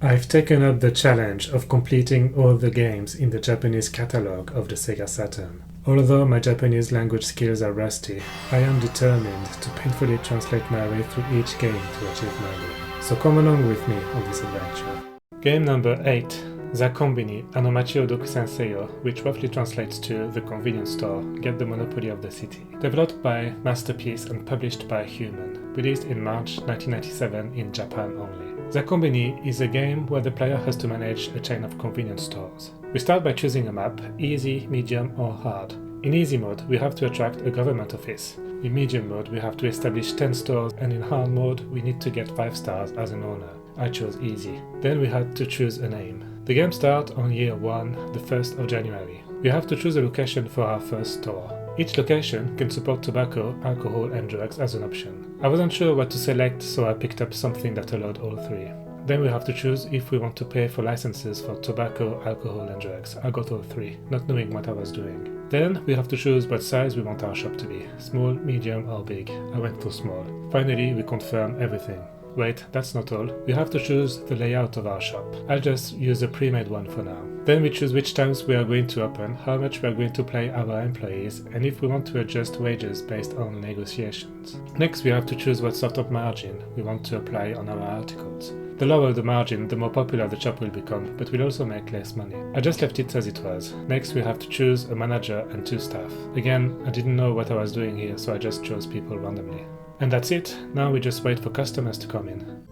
I've taken up the challenge of completing all the games in the Japanese catalog of the Sega Saturn. Although my Japanese language skills are rusty, I am determined to painfully translate my way through each game to achieve my goal. So come along with me on this adventure. Game number 8, Konbini, and Machi Dokusen Seyo, which roughly translates to The Convenience Store, Get the Monopoly of the City. Developed by Masterpiece and published by Human. Released in March 1997 in Japan only. Konbini is a game where the player has to manage a chain of convenience stores. We start by choosing a map, easy, medium or hard. In easy mode, we have to attract a government office. In medium mode, we have to establish 10 stores, and in hard mode, we need to get 5 stars as an owner. I chose easy. Then we had to choose a name. The game starts on year 1, the 1st of January. We have to choose a location for our first store. Each location can support tobacco, alcohol and drugs as an option. I wasn't sure what to select, so I picked up something that allowed all 3. Then we have to choose if we want to pay for licenses for tobacco, alcohol and drugs. I got all 3, not knowing what I was doing. Then we have to choose what size we want our shop to be, small, medium or big. I went for small. Finally, we confirm everything. Wait, that's not all. We have to choose the layout of our shop. I'll just use a pre-made one for now. Then we choose which times we are going to open, how much we are going to pay our employees, and if we want to adjust wages based on negotiations. Next, we have to choose what sort of margin we want to apply on our articles. The lower the margin, the more popular the shop will become, but we'll also make less money. I just left it as it was. Next, we have to choose a manager and 2 staff. Again, I didn't know what I was doing here, so I just chose people randomly. And that's it. Now we just wait for customers to come in.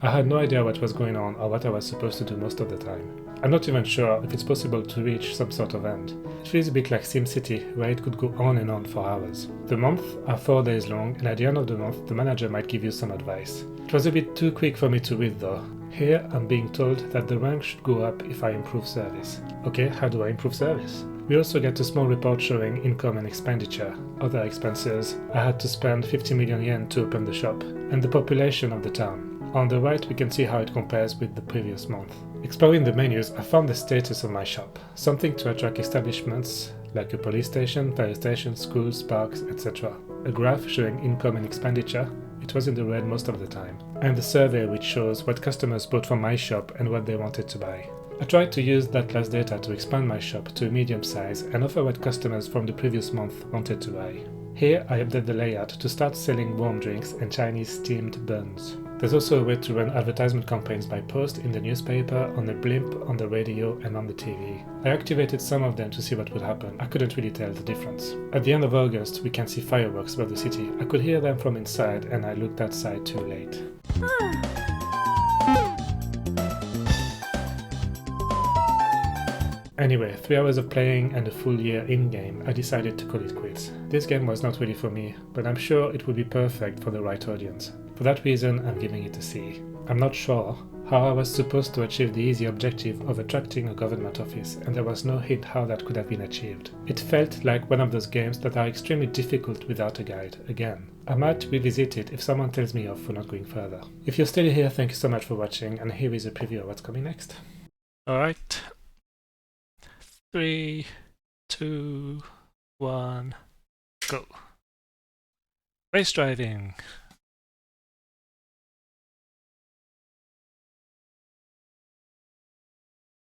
I had no idea what was going on or what I was supposed to do most of the time. I'm not even sure if it's possible to reach some sort of end. It feels a bit like SimCity, where it could go on and on for hours. The months are 4 days long, and at the end of the month the manager might give you some advice. It was a bit too quick for me to read though. Here I'm being told that the rank should go up if I improve service. Okay, how do I improve service? We also get a small report showing income and expenditure, other expenses. I had to spend 50 million yen to open the shop, and the population of the town. On the right we can see how it compares with the previous month. Exploring the menus, I found the status of my shop, something to attract establishments like a police station, fire station, schools, parks, etc. A graph showing income and expenditure, it was in the red most of the time, and a survey which shows what customers bought from my shop and what they wanted to buy. I tried to use that last data to expand my shop to a medium size and offer what customers from the previous month wanted to buy. Here I updated the layout to start selling warm drinks and Chinese steamed buns. There's also a way to run advertisement campaigns by post in the newspaper, on a blimp, on the radio and on the TV. I activated some of them to see what would happen. I couldn't really tell the difference. At the end of August we can see fireworks above the city. I could hear them from inside and I looked outside too late. Anyway, 3 hours of playing and a full year in-game, I decided to call it quits. This game was not really for me, but I'm sure it would be perfect for the right audience. For that reason, I'm giving it a C. I'm not sure how I was supposed to achieve the easy objective of attracting a government office, and there was no hint how that could have been achieved. It felt like one of those games that are extremely difficult without a guide, again. I might revisit it if someone tells me off for not going further. If you're still here, thank you so much for watching, and here is a preview of what's coming next. Alright. 3, 2, 1, go. Race driving.